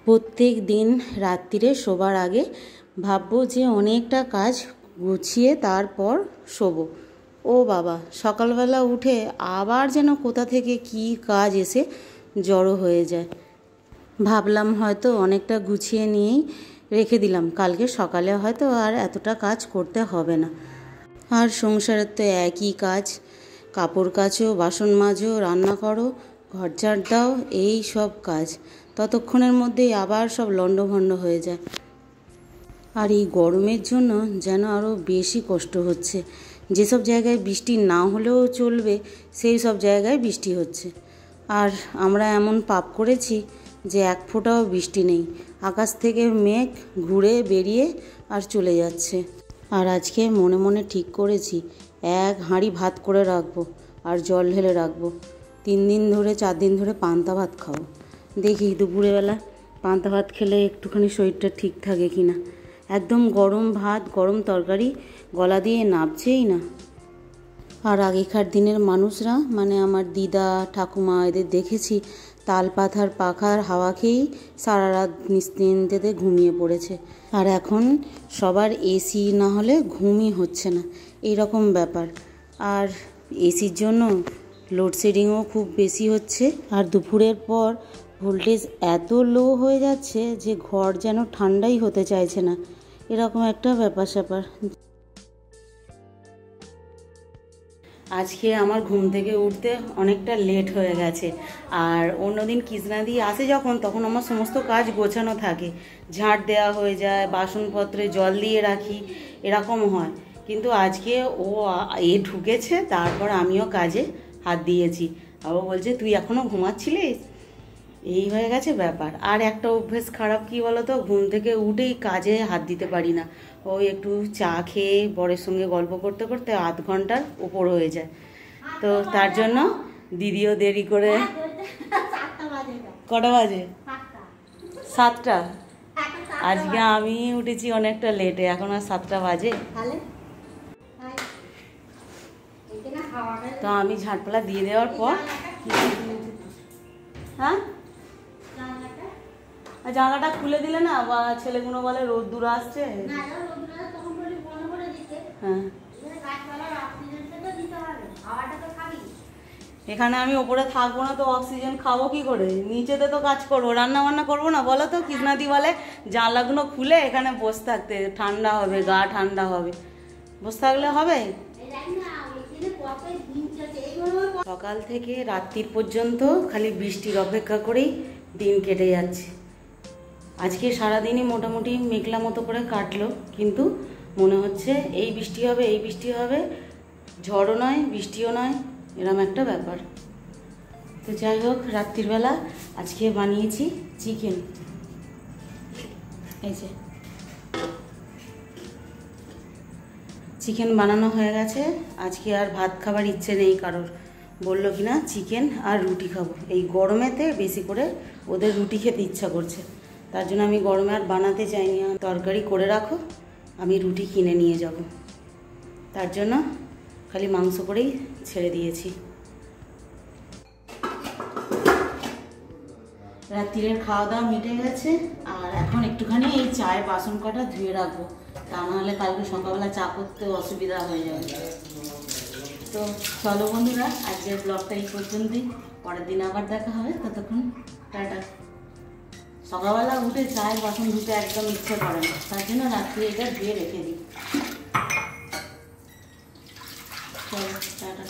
প্রত্যেক দিন রাত্রিরে শোবার আগে ভাববো যে অনেকটা কাজ গুছিয়ে তারপর শোবো। ও বাবা, সকালবেলা উঠে আবার যেন কোথা থেকে কি কাজ এসে জড়ো হয়ে যায়। ভাবলাম হয়তো অনেকটা গুছিয়ে নিয়েই রেখে দিলাম, কালকে সকালে হয়তো আর এতটা কাজ করতে হবে না। আর সংসারের তো একই কাজ, কাপড় কাচো, বাসন মাজো, রান্না করো, ঘর ঝাড় দাও, এই সব কাজ ততক্ষণের মধ্যেই আবার সব লণ্ডভণ্ড হয়ে যায়। আর এই গরমের জন্য যেন আরও বেশি কষ্ট হচ্ছে। যেসব জায়গায় বৃষ্টি না হলেও চলবে সেই সব জায়গায় বৃষ্টি হচ্ছে। আর আমরা এমন পাপ করেছি যে এক ফোঁটাও বৃষ্টি নেই, আকাশ থেকে মেঘ ঘুরে বেরিয়ে আর চলে যাচ্ছে। আর আজকে মনে মনে ঠিক করেছি এক হাঁড়ি ভাত করে রাখবো আর জল ঢেলে রাখবো। 3 দিন ধরে 4 দিন ধরে পান্তা ভাত খাবো। দেখি দুপুরবেলা পান্তা ভাত খেলে একটুখানি শরীরটা ঠিক থাকে কি না। একদম গরম ভাত, গরম তরকারি গলা দিয়ে নাবছেই না। আর আগেকার দিনের মানুষরা, মানে আমার দিদা ঠাকুমা, এদের দেখেছি তাল পাতার পাখার হাওয়া খেয়েই সারা রাত নিশ্চিন্তে ঘুমিয়ে পড়েছে। আর এখন সবার এসি না হলে ঘুমই হচ্ছে না, এইরকম ব্যাপার। আর এসির জন্য লোডশেডিংও খুব বেশি হচ্ছে। আর দুপুরের পর ভোল্টেজ এত লো হয়ে যাচ্ছে যে ঘর যেন ঠান্ডাই হতে চাইছে না, এরকম একটা ব্যাপার স্যাপার। আজকে আমার ঘুম থেকে উঠতে অনেকটা লেট হয়ে গেছে। আর অন্যদিন কৃষ্ণাদি আসে যখন, তখন আমার সমস্ত কাজ গোছানো থাকে, ঝাঁট দেওয়া হয়ে যায়, বাসনপত্রে জল দিয়ে রাখি, এরকম হয়। কিন্তু আজকে ও ঢুকেছে, তারপর আমিও কাজে হাত দিয়েছি। আর ও বলছে তুই এখনও ঘুমাচ্ছিলিস, এই হয়ে গেছে ব্যাপার। আর একটা অভ্যেস খারাপ কি বলতো, ঘুম থেকে উঠেই কাজে হাত দিতে পারি না। ওই একটু চা খেয়ে বরের সঙ্গে গল্প করতে করতে আধ ঘন্টার উপর হয়ে যায়। তো তার জন্য দিদিও দেরি করে। কটা বাজে? 7টা। আজকে আমি উঠেছি অনেকটা লেটে, এখন আর 7টা বাজে। তো আমি ঝাঁটপালা দিয়ে দেওয়ার পর, হ্যাঁ জানলাটা খুলে দিলে না, বা ছেলেগুলো বলে রোদ্দুর আসছে। হ্যাঁ, এখানে আমি ওপরে থাকবো না তো অক্সিজেন খাবো কি করে? নিচেতে তো কাজ করবো, রান্না বান্না করবো না বলো তো? কৃষ্ণাদি বলে জানলাগুলো খুলে এখানে বসে থাকতে, ঠান্ডা হবে, গা ঠান্ডা হবে। বসে থাকলে হবে? সকাল থেকে রাত্রির পর্যন্ত খালি বৃষ্টির অপেক্ষা করেই দিন কেটে যাচ্ছে। আজকে সারাদিনই মোটামুটি মেঘলা মতো করে কাটলো, কিন্তু মনে হচ্ছে এই বৃষ্টি হবে, এই বৃষ্টি হবে। ঝড়ও নয়, বৃষ্টিও নয়, এরম একটা ব্যাপার। তো যাই হোক, রাত্রিবেলা আজকে বানিয়েছি চিকেন। এই যে চিকেন বানানো হয়ে গেছে। আজকে আর ভাত খাবার ইচ্ছে নেই কারোর। বললো কিনা চিকেন আর রুটি খাবো। এই গরমেতে বেশি করে ওদের রুটি খেতে ইচ্ছা করছে, তার জন্য আমি গরমে আর বানাতে চাইনি। তরকারি করে রাখো, আমি রুটি কিনে নিয়ে যাব। তার জন্য খালি মাংস করেই ছেড়ে দিয়েছি। রাত্রিরের খাওয়া দাওয়া মিটে গেছে। আর এখন একটুখানি এই চায়ের বাসন কটা ধুয়ে রাখবো, তা নাহলে কালকে সকালবেলা চা করতে অসুবিধা হয়ে যাবে। তো চলো বন্ধুরা, আজকের ব্লগটা এই পর্যন্তই। পরের দিন আবার দেখা হবে, ততক্ষণ টাটা। সকালবেলা উঠে চায়ের বাসন ধুতে একদম ইচ্ছে করে না, তার জন্য রাত্রি এটা ধুয়ে রেখে দিই। চলো টাটা।